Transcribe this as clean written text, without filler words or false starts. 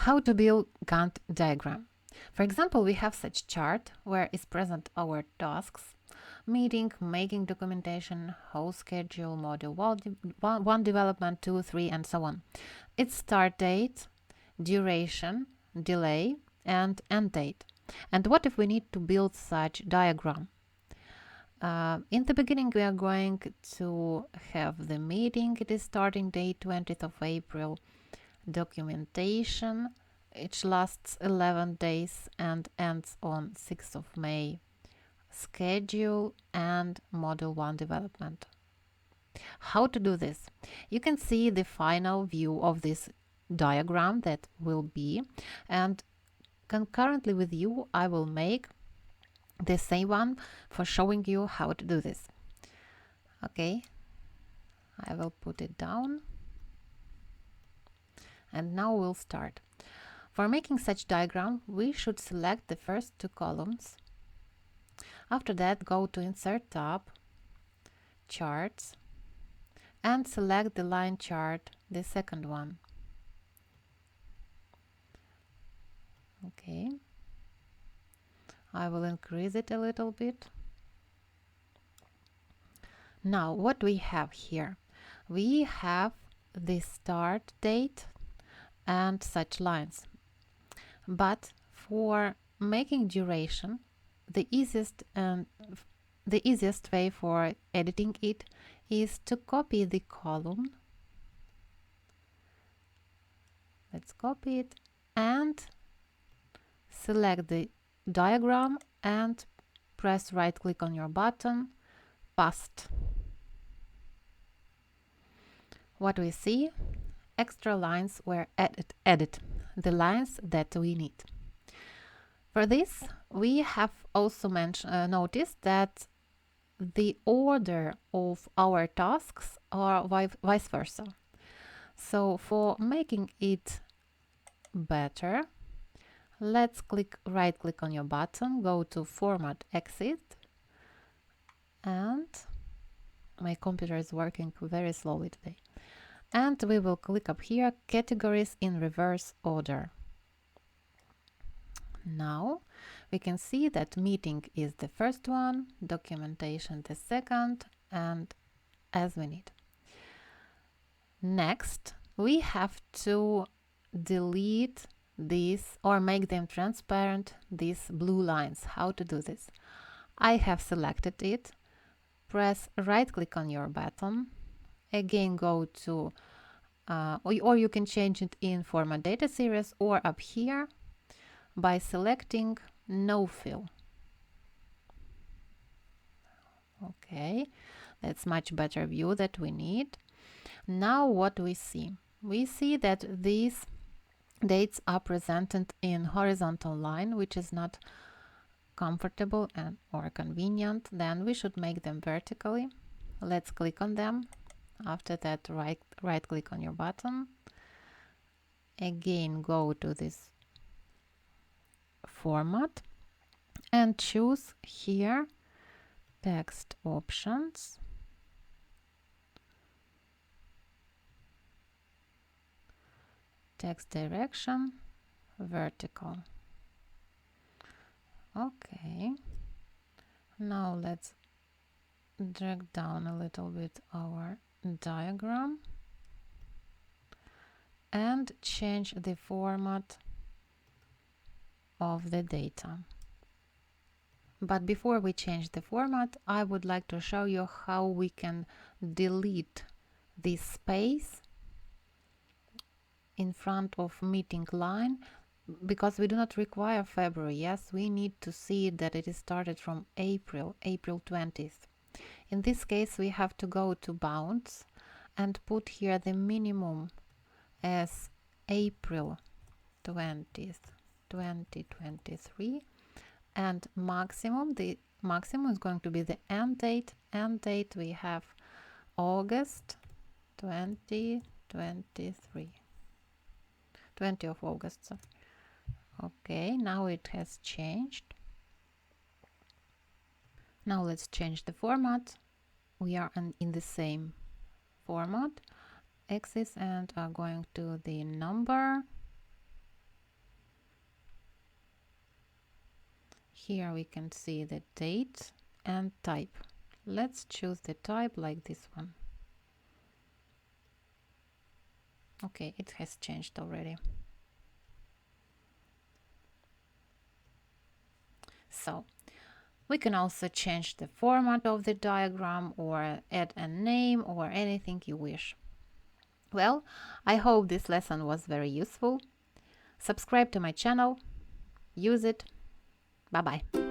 How to build Gantt diagram. For example, we have such chart where is present our tasks, meeting, making documentation, whole schedule, module one development, 2, 3, and so on. Its start date, duration, delay, and end date. And what if we need to build such diagram? In the beginning, we are going to have the meeting. It is starting date 20th of April. Documentation, it lasts 11 days and ends on 6th of May. Schedule and module 1 development. How to do this? You can see the final view of this diagram that will be, and concurrently with you I will make the same one for showing you how to do this. Okay, I will put it down. And now we'll start. For making such diagram, we should select the first two columns. After that, go to Insert tab, Charts, and select the line chart, the second one. Okay. I will increase it a little bit. Now, what we have here? We have the start date and such lines. But for making duration, the easiest way for editing it is to copy the column. Let's copy it and select the diagram and press right click on your button, paste. What we see? Extra lines were added, the lines that we need. For this, we have also noticed that the order of our tasks are vice versa. So for making it better, let's right click on your button, go to Format, Exit, and my computer is working very slowly today. And we will click up here, Categories in reverse order. Now we can see that meeting is the first one, documentation the second, and as we need. Next, we have to delete these or make them transparent, these blue lines. How to do this? I have selected it. Press right click on your button. Again, go to or you can change it in Format Data Series or up here by selecting No Fill. Okay, that's much better view that we need. Now what we see? We see that these dates are presented in horizontal line, which is not comfortable and or convenient. Then we should make them vertically. Let's click on them. After that, right click on your button. Again, go to this format and choose here text options. Text direction, vertical. Okay. Now let's drag down a little bit our diagram and change the format of the data. But before we change the format, I would like to show you how we can delete this space in front of meeting line, because we do not require February. Yes, we need to see that it is started from April 20th. In this case, we have to go to bounds and put here the minimum as April 20th, 2023, and maximum, the maximum is going to be the end date. End date we have August 2023, 20th of August. Sorry. Okay, now it has changed. Now let's change the format. We are in the same format, axis, and are going to the number here we can see the date and type. Let's choose the type like this one. Okay, it has changed already. So we can also change the format of the diagram or add a name or anything you wish. Well, I hope this lesson was very useful. Subscribe to my channel, use it. Bye bye.